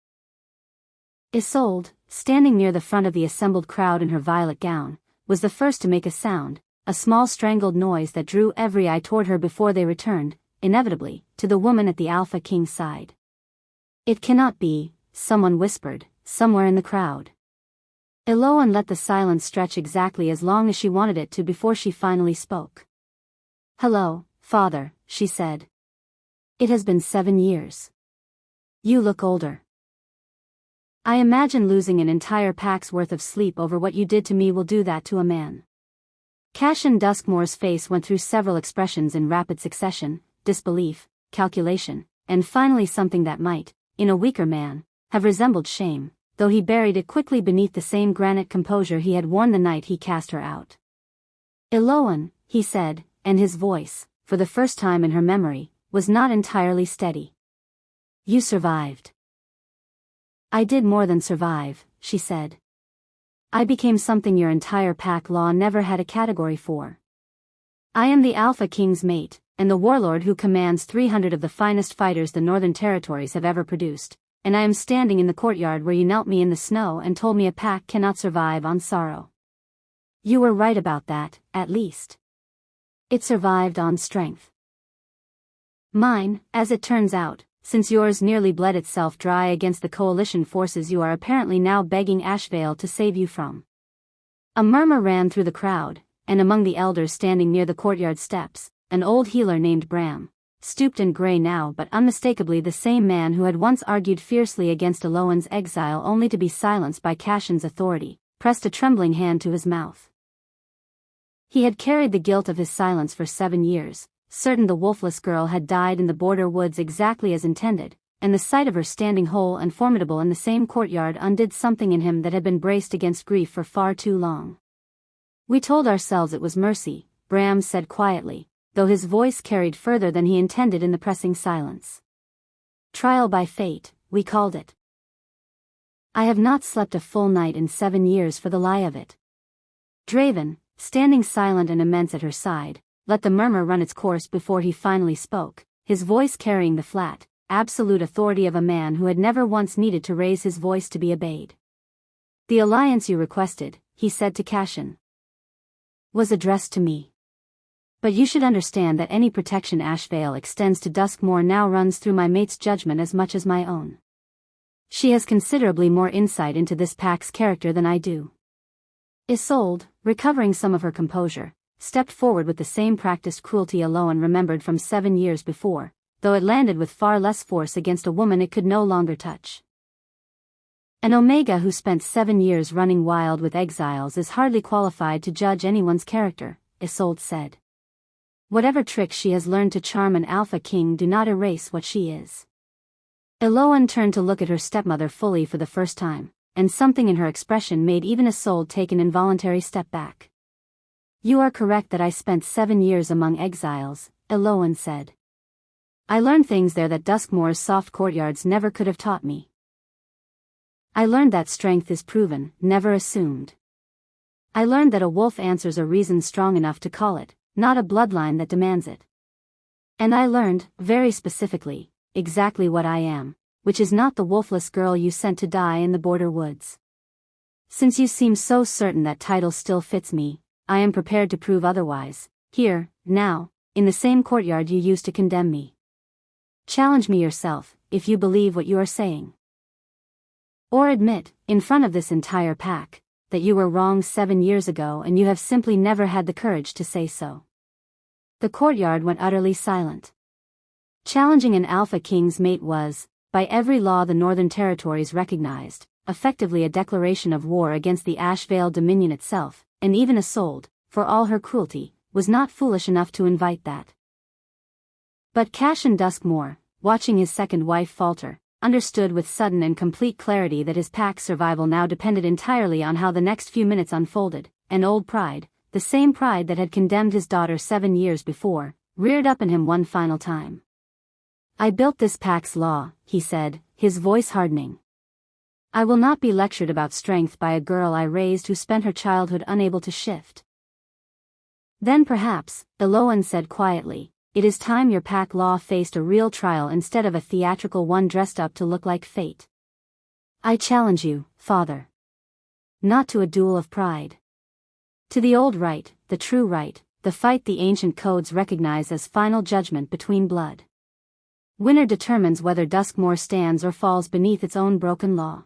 [SPEAKER 1] Isolde, standing near the front of the assembled crowd in her violet gown, was the first to make a sound, a small strangled noise that drew every eye toward her before they returned, inevitably, to the woman at the Alpha King's side. It cannot be, someone whispered, somewhere in the crowd. Elowen let the silence stretch exactly as long as she wanted it to before she finally spoke. "Hello, father," she said. "It has been 7 years. You look older. I imagine losing an entire pack's worth of sleep over what you did to me will do that to a man." Cassian Duskmore's face went through several expressions in rapid succession: disbelief, calculation, and finally something that might, in a weaker man, have resembled shame, though he buried it quickly beneath the same granite composure he had worn the night he cast her out. "Elowen," he said, and his voice, for the first time in her memory, was not entirely steady. "You survived." "I did more than survive," she said. "I became something your entire pack law never had a category for. I am the Alpha King's mate, and the warlord who commands 300 of the finest fighters the Northern Territories have ever produced, and I am standing in the courtyard where you knelt me in the snow and told me a pack cannot survive on sorrow. You were right about that, at least. It survived on strength. Mine, as it turns out, since yours nearly bled itself dry against the coalition forces you are apparently now begging Ashvale to save you from." A murmur ran through the crowd, and among the elders standing near the courtyard steps, an old healer named Bram, stooped and grey now but unmistakably the same man who had once argued fiercely against Elowen's exile only to be silenced by Cassian's authority, pressed a trembling hand to his mouth. He had carried the guilt of his silence for 7 years, certain the wolfless girl had died in the border woods exactly as intended, and the sight of her standing whole and formidable in the same courtyard undid something in him that had been braced against grief for far too long. "We told ourselves it was mercy," Bram said quietly, though his voice carried further than he intended in the pressing silence. "Trial by fate, we called it. I have not slept a full night in 7 years for the lie of it." Draven, standing silent and immense at her side, let the murmur run its course before he finally spoke, his voice carrying the flat, absolute authority of a man who had never once needed to raise his voice to be obeyed. "The alliance you requested," he said to Cassian, "was addressed to me. But you should understand that any protection Ashvale extends to Duskmore now runs through my mate's judgment as much as my own. She has considerably more insight into this pack's character than I do." Exiled, recovering some of her composure, stepped forward with the same practiced cruelty Elowen remembered from 7 years before, though it landed with far less force against a woman it could no longer touch. "An Omega who spent 7 years running wild with exiles is hardly qualified to judge anyone's character," Exiled said. "Whatever tricks she has learned to charm an Alpha King do not erase what she is." Elowen turned to look at her stepmother fully for the first time, and something in her expression made even Exiled take an involuntary step back. "You are correct that I spent 7 years among exiles," Elowen said. "I learned things there that Duskmore's soft courtyards never could have taught me. I learned that strength is proven, never assumed. I learned that a wolf answers a reason strong enough to call it, not a bloodline that demands it. And I learned, very specifically, exactly what I am, which is not the wolfless girl you sent to die in the border woods. Since you seem so certain that title still fits me, I am prepared to prove otherwise, here, now, in the same courtyard you used to condemn me. Challenge me yourself, if you believe what you are saying. Or admit, in front of this entire pack, that you were wrong 7 years ago and you have simply never had the courage to say so." The courtyard went utterly silent. Challenging an Alpha King's mate was, by every law the Northern Territories recognized, effectively a declaration of war against the Ashvale Dominion itself, and even Exiled, for all her cruelty, was not foolish enough to invite that. But Cassian Duskmore, watching his second wife falter, understood with sudden and complete clarity that his pack's survival now depended entirely on how the next few minutes unfolded, and old pride, the same pride that had condemned his daughter 7 years before, reared up in him one final time. "I built this pack's law," he said, his voice hardening. "I will not be lectured about strength by a girl I raised who spent her childhood unable to shift." "Then perhaps," Elowen said quietly, "it is time your pack law faced a real trial instead of a theatrical one dressed up to look like fate. I challenge you, father. Not to a duel of pride. To the old right, the true right, the fight the ancient codes recognize as final judgment between blood. Winner determines whether Duskmoor stands or falls beneath its own broken law.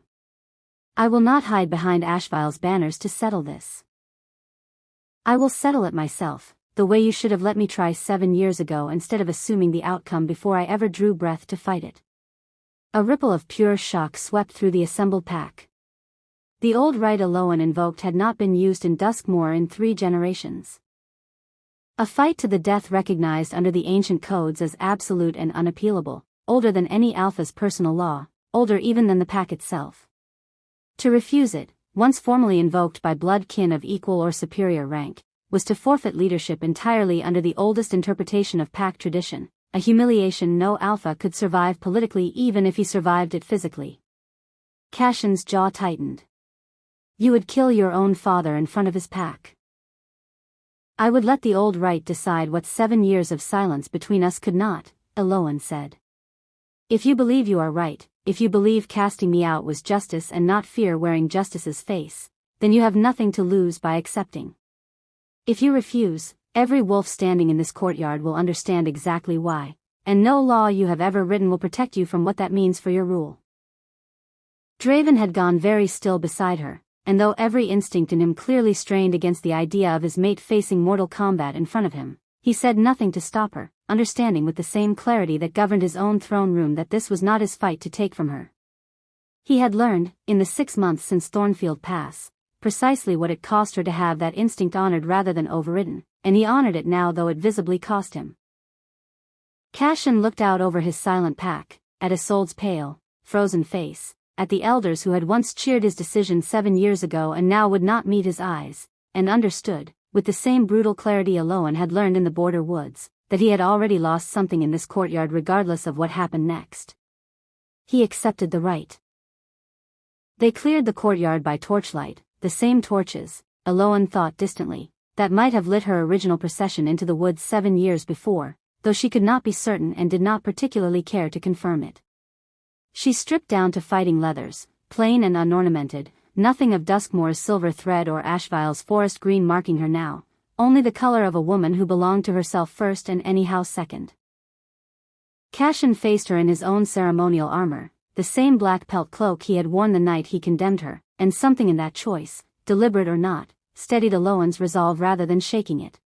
[SPEAKER 1] I will not hide behind Ashvile's banners to settle this. I will settle it myself, the way you should have let me try 7 years ago instead of assuming the outcome before I ever drew breath to fight it. A ripple of pure shock swept through the assembled pack. The old rite Elowen invoked had not been used in Duskmoor in 3 generations. A fight to the death recognized under the ancient codes as absolute and unappealable, older than any Alpha's personal law, older even than the pack itself. To refuse it, once formally invoked by blood kin of equal or superior rank, was to forfeit leadership entirely under the oldest interpretation of pack tradition, a humiliation no Alpha could survive politically even if he survived it physically. Cashin's jaw tightened. You would kill your own father in front of his pack. I would let the old rite decide what 7 years of silence between us could not, Elowen said. If you believe you are right, if you believe casting me out was justice and not fear wearing justice's face, then you have nothing to lose by accepting. If you refuse, every wolf standing in this courtyard will understand exactly why, and no law you have ever written will protect you from what that means for your rule. Draven had gone very still beside her, and though every instinct in him clearly strained against the idea of his mate facing mortal combat in front of him, he said nothing to stop her, understanding with the same clarity that governed his own throne room that this was not his fight to take from her. He had learned, in the 6 months since Thornfield Pass, precisely what it cost her to have that instinct honored rather than overridden, and he honored it now though it visibly cost him. Cashin looked out over his silent pack, at Isolde's pale, frozen face, at the elders who had once cheered his decision 7 years ago and now would not meet his eyes, and understood, with the same brutal clarity Elowen had learned in the border woods, that he had already lost something in this courtyard regardless of what happened next. He accepted the right. They cleared the courtyard by torchlight, the same torches, Elowen thought distantly, that might have lit her original procession into the woods 7 years before, though she could not be certain and did not particularly care to confirm it. She stripped down to fighting leathers, plain and unornamented, nothing of Duskmoor's silver thread or Ashvile's forest green marking her now, only the color of a woman who belonged to herself first and anyhow second. Cashin faced her in his own ceremonial armor, the same black pelt cloak he had worn the night he condemned her, and something in that choice, deliberate or not, steadied Elowen's resolve rather than shaking it.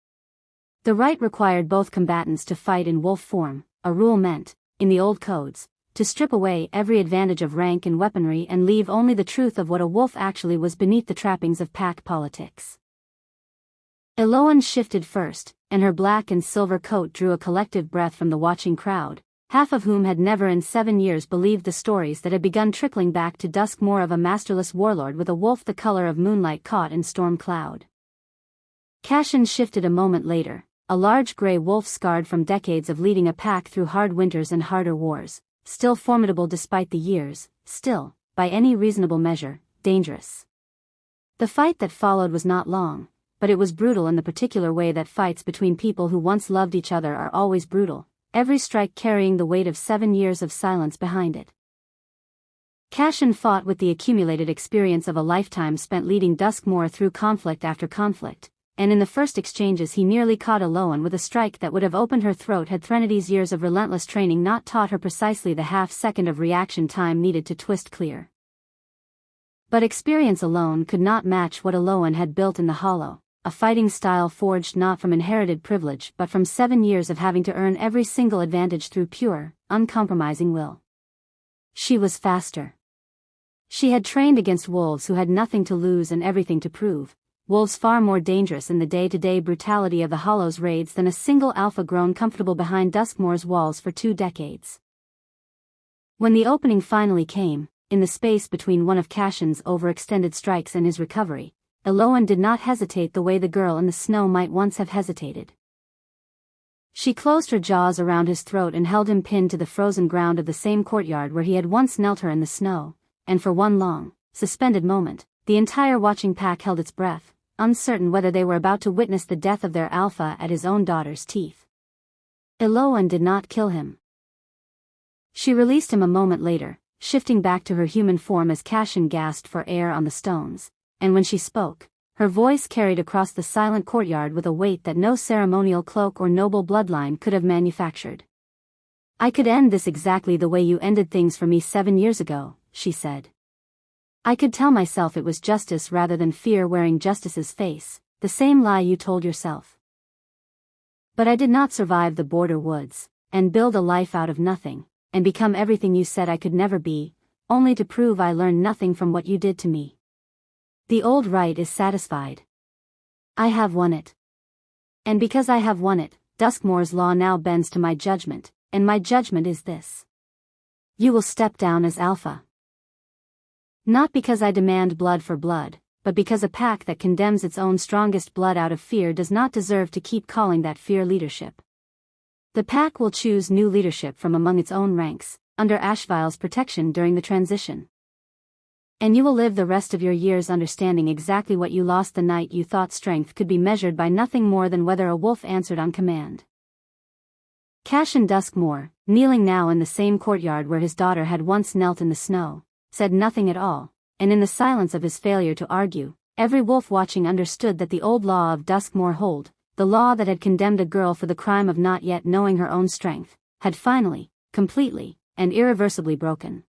[SPEAKER 1] The rite required both combatants to fight in wolf form, a rule meant, in the old codes, to strip away every advantage of rank and weaponry and leave only the truth of what a wolf actually was beneath the trappings of pack politics. Elowen shifted first, and her black and silver coat drew a collective breath from the watching crowd, half of whom had never in 7 years believed the stories that had begun trickling back to Duskmoor of a masterless warlord with a wolf the color of moonlight caught in storm cloud. Cashin shifted a moment later, a large grey wolf scarred from decades of leading a pack through hard winters and harder wars, still formidable despite the years, still, by any reasonable measure, dangerous. The fight that followed was not long, but it was brutal in the particular way that fights between people who once loved each other are always brutal, every strike carrying the weight of 7 years of silence behind it. Cashin fought with the accumulated experience of a lifetime spent leading Duskmoor through conflict after conflict, and in the first exchanges he nearly caught Elowen with a strike that would have opened her throat had Threnodi's years of relentless training not taught her precisely the half-second of reaction time needed to twist clear. But experience alone could not match what Elowen had built in the Hollow, a fighting style forged not from inherited privilege but from 7 years of having to earn every single advantage through pure, uncompromising will. She was faster. She had trained against wolves who had nothing to lose and everything to prove, wolves far more dangerous in the day-to-day brutality of the Hollow's raids than a single alpha grown comfortable behind Duskmoor's walls for 2 decades. When the opening finally came, in the space between one of Cashin's overextended strikes and his recovery, Elowen did not hesitate the way the girl in the snow might once have hesitated. She closed her jaws around his throat and held him pinned to the frozen ground of the same courtyard where he had once knelt her in the snow, and for one long, suspended moment, the entire watching pack held its breath, uncertain whether they were about to witness the death of their alpha at his own daughter's teeth. Elowen did not kill him. She released him a moment later, shifting back to her human form as Cashin gasped for air on the stones, and when she spoke, her voice carried across the silent courtyard with a weight that no ceremonial cloak or noble bloodline could have manufactured. I could end this exactly the way you ended things for me 7 years ago, she said. I could tell myself it was justice rather than fear wearing justice's face, the same lie you told yourself. But I did not survive the border woods, and build a life out of nothing, and become everything you said I could never be, only to prove I learned nothing from what you did to me. The old right is satisfied. I have won it. And because I have won it, Duskmoor's law now bends to my judgment, and my judgment is this. You will step down as alpha. Not because I demand blood for blood, but because a pack that condemns its own strongest blood out of fear does not deserve to keep calling that fear leadership. The pack will choose new leadership from among its own ranks, under Ashvile's protection during the transition. And you will live the rest of your years understanding exactly what you lost the night you thought strength could be measured by nothing more than whether a wolf answered on command. Cashin Duskmoor, kneeling now in the same courtyard where his daughter had once knelt in the snow, said nothing at all, and in the silence of his failure to argue, every wolf watching understood that the old law of Duskmoor hold, the law that had condemned a girl for the crime of not yet knowing her own strength, had finally, completely, and irreversibly broken.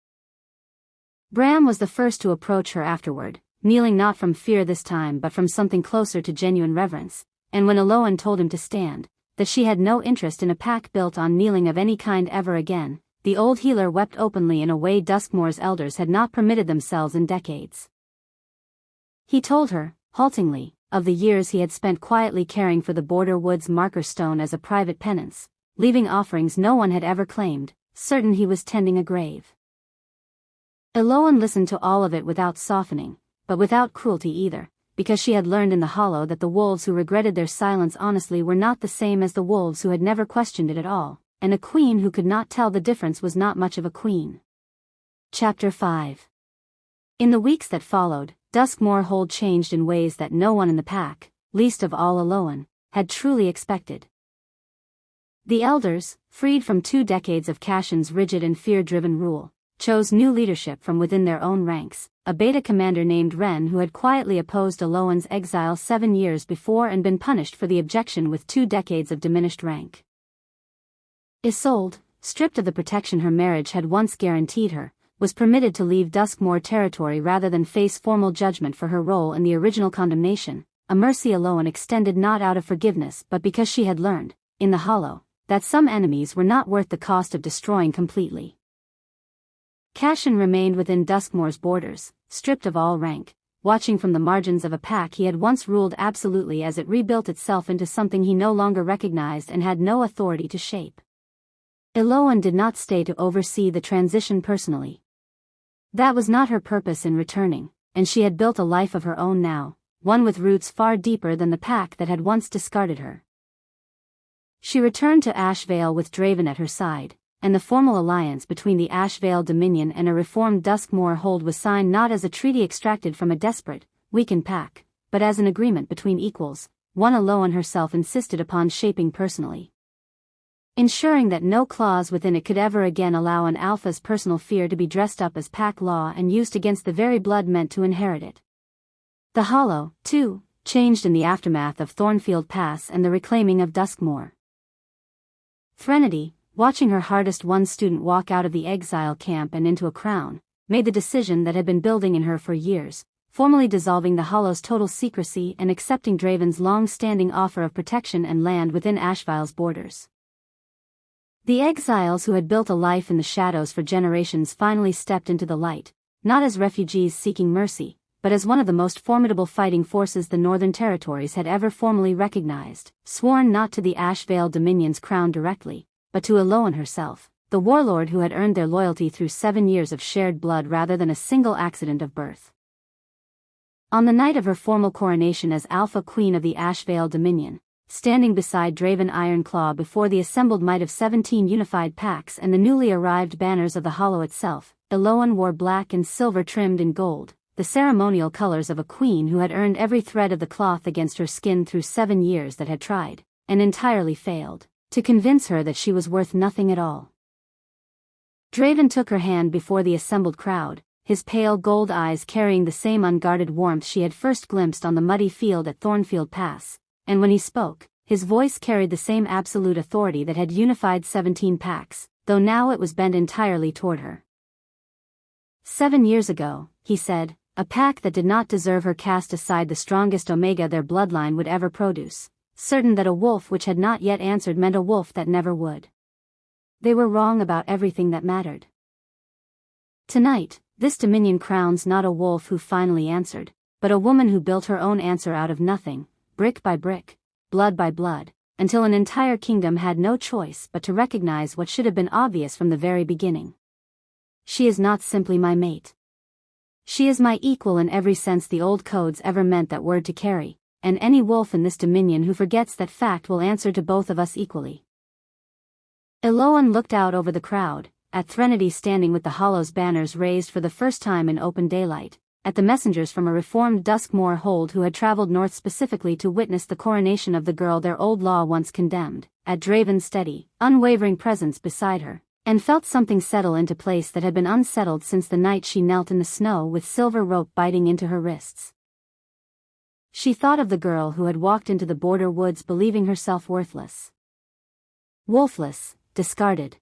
[SPEAKER 1] Bram was the first to approach her afterward, kneeling not from fear this time but from something closer to genuine reverence, and when Elowen told him to stand, that she had no interest in a pack built on kneeling of any kind ever again, the old healer wept openly in a way Duskmoor's elders had not permitted themselves in decades. He told her, haltingly, of the years he had spent quietly caring for the border woods marker stone as a private penance, leaving offerings no one had ever claimed, certain he was tending a grave. Elowen listened to all of it without softening, but without cruelty either, because she had learned in the hollow that the wolves who regretted their silence honestly were not the same as the wolves who had never questioned it at all, and a queen who could not tell the difference was not much of a queen. Chapter 5. In the weeks that followed, Duskmoor hold changed in ways that no one in the pack, least of all Elowen, had truly expected. The elders, freed from 2 decades of Cashin's rigid and fear-driven rule, chose new leadership from within their own ranks, a beta commander named Ren who had quietly opposed Elowen's exile 7 years before and been punished for the objection with 2 decades of diminished rank. Isolde, stripped of the protection her marriage had once guaranteed her, was permitted to leave Duskmoor territory rather than face formal judgment for her role in the original condemnation, a mercy Elowen extended not out of forgiveness but because she had learned, in the hollow, that some enemies were not worth the cost of destroying completely. Cashin remained within Duskmoor's borders, stripped of all rank, watching from the margins of a pack he had once ruled absolutely as it rebuilt itself into something he no longer recognized and had no authority to shape. Elowen did not stay to oversee the transition personally. That was not her purpose in returning, and she had built a life of her own now, one with roots far deeper than the pack that had once discarded her. She returned to Ashvale with Draven at her side, and the formal alliance between the Ashvale Dominion and a reformed Duskmoor hold was signed not as a treaty extracted from a desperate, weakened pack, but as an agreement between equals, one Elowen herself insisted upon shaping personally. Ensuring that no clause within it could ever again allow an alpha's personal fear to be dressed up as pack law and used against the very blood meant to inherit it. The Hollow, too, changed in the aftermath of Thornfield Pass and the reclaiming of Duskmoor. Threnody, watching her hardest-won student walk out of the exile camp and into a crown, made the decision that had been building in her for years, formally dissolving the Hollow's total secrecy and accepting Draven's long-standing offer of protection and land within Ashvile's borders. The exiles who had built a life in the shadows for generations finally stepped into the light, not as refugees seeking mercy, but as one of the most formidable fighting forces the Northern Territories had ever formally recognized, sworn not to the Ashvale Dominion's crown directly, but to Elowen herself, the warlord who had earned their loyalty through 7 years of shared blood rather than a single accident of birth. On the night of her formal coronation as Alpha Queen of the Ashvale Dominion, standing beside Draven Ironclaw before the assembled might of 17 unified packs and the newly arrived banners of the Hollow itself, Elowen wore black and silver trimmed in gold, the ceremonial colors of a queen who had earned every thread of the cloth against her skin through 7 years that had tried, and entirely failed, to convince her that she was worth nothing at all. Draven took her hand before the assembled crowd, his pale gold eyes carrying the same unguarded warmth she had first glimpsed on the muddy field at Thornfield Pass, and when he spoke, his voice carried the same absolute authority that had unified 17 packs, though now it was bent entirely toward her. 7 years ago, he said, a pack that did not deserve her cast aside the strongest omega their bloodline would ever produce, certain that a wolf which had not yet answered meant a wolf that never would. They were wrong about everything that mattered. Tonight, this dominion crowns not a wolf who finally answered, but a woman who built her own answer out of nothing, brick by brick, blood by blood, until an entire kingdom had no choice but to recognize what should have been obvious from the very beginning. She is not simply my mate. She is my equal in every sense the old codes ever meant that word to carry, and any wolf in this dominion who forgets that fact will answer to both of us equally. Elowen looked out over the crowd, at Threnody standing with the Hollow's banners raised for the first time in open daylight, at the messengers from a reformed Duskmoor hold who had traveled north specifically to witness the coronation of the girl their old law once condemned, at Draven's steady, unwavering presence beside her, and felt something settle into place that had been unsettled since the night she knelt in the snow with silver rope biting into her wrists. She thought of the girl who had walked into the border woods believing herself worthless. Wolfless, discarded.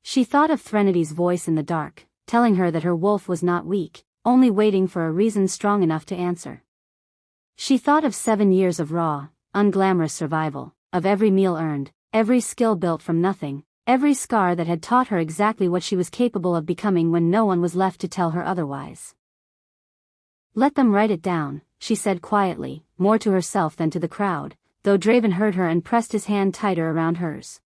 [SPEAKER 1] She thought of Threnodi's voice in the dark, telling her that her wolf was not weak, only waiting for a reason strong enough to answer. She thought of 7 years of raw, unglamorous survival, of every meal earned, every skill built from nothing, every scar that had taught her exactly what she was capable of becoming when no one was left to tell her otherwise. Let them write it down, she said quietly, more to herself than to the crowd, though Draven heard her and pressed his hand tighter around hers.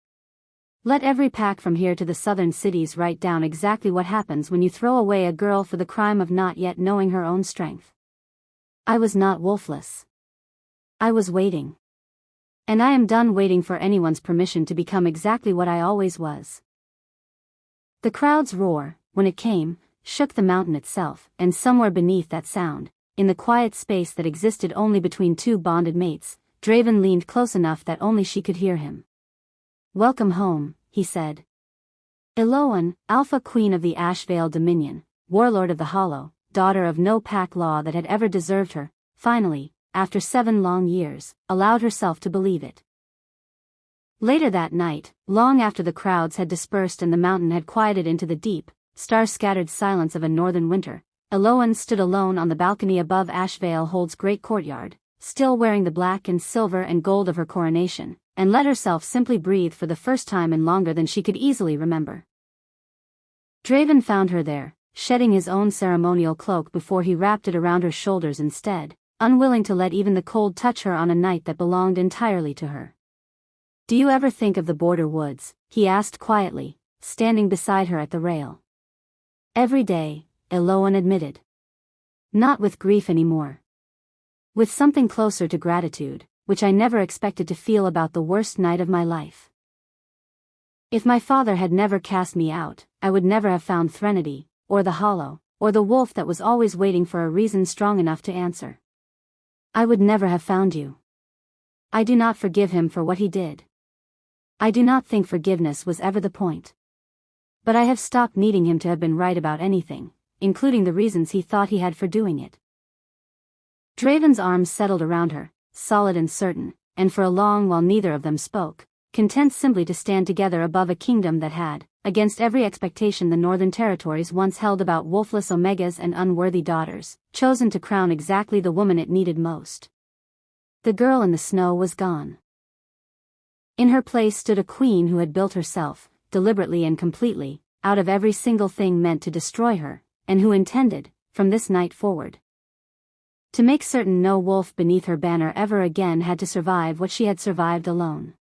[SPEAKER 1] Let every pack from here to the southern cities write down exactly what happens when you throw away a girl for the crime of not yet knowing her own strength. I was not wolfless. I was waiting. And I am done waiting for anyone's permission to become exactly what I always was. The crowd's roar, when it came, shook the mountain itself, and somewhere beneath that sound, in the quiet space that existed only between two bonded mates, Draven leaned close enough that only she could hear him. Welcome home, he said. Elowen, Alpha Queen of the Ashvale Dominion, Warlord of the Hollow, daughter of no pack law that had ever deserved her, finally, after 7 long years, allowed herself to believe it. Later that night, long after the crowds had dispersed and the mountain had quieted into the deep, star-scattered silence of a northern winter, Elowen stood alone on the balcony above Ashvale Hold's great courtyard, still wearing the black and silver and gold of her coronation, and let herself simply breathe for the first time in longer than she could easily remember. Draven found her there, shedding his own ceremonial cloak before he wrapped it around her shoulders instead, unwilling to let even the cold touch her on a night that belonged entirely to her. Do you ever think of the border woods? He asked quietly, standing beside her at the rail. Every day, Elowen admitted. Not with grief anymore. With something closer to gratitude, which I never expected to feel about the worst night of my life. If my father had never cast me out, I would never have found Threnody, or the Hollow, or the wolf that was always waiting for a reason strong enough to answer. I would never have found you. I do not forgive him for what he did. I do not think forgiveness was ever the point. But I have stopped needing him to have been right about anything, including the reasons he thought he had for doing it. Draven's arms settled around her, solid and certain, and for a long while neither of them spoke, content simply to stand together above a kingdom that had, against every expectation the northern territories once held about wolfless omegas and unworthy daughters, chosen to crown exactly the woman it needed most. The girl in the snow was gone. In her place stood a queen who had built herself, deliberately and completely, out of every single thing meant to destroy her, and who intended, from this night forward, to make certain no wolf beneath her banner ever again had to survive what she had survived alone.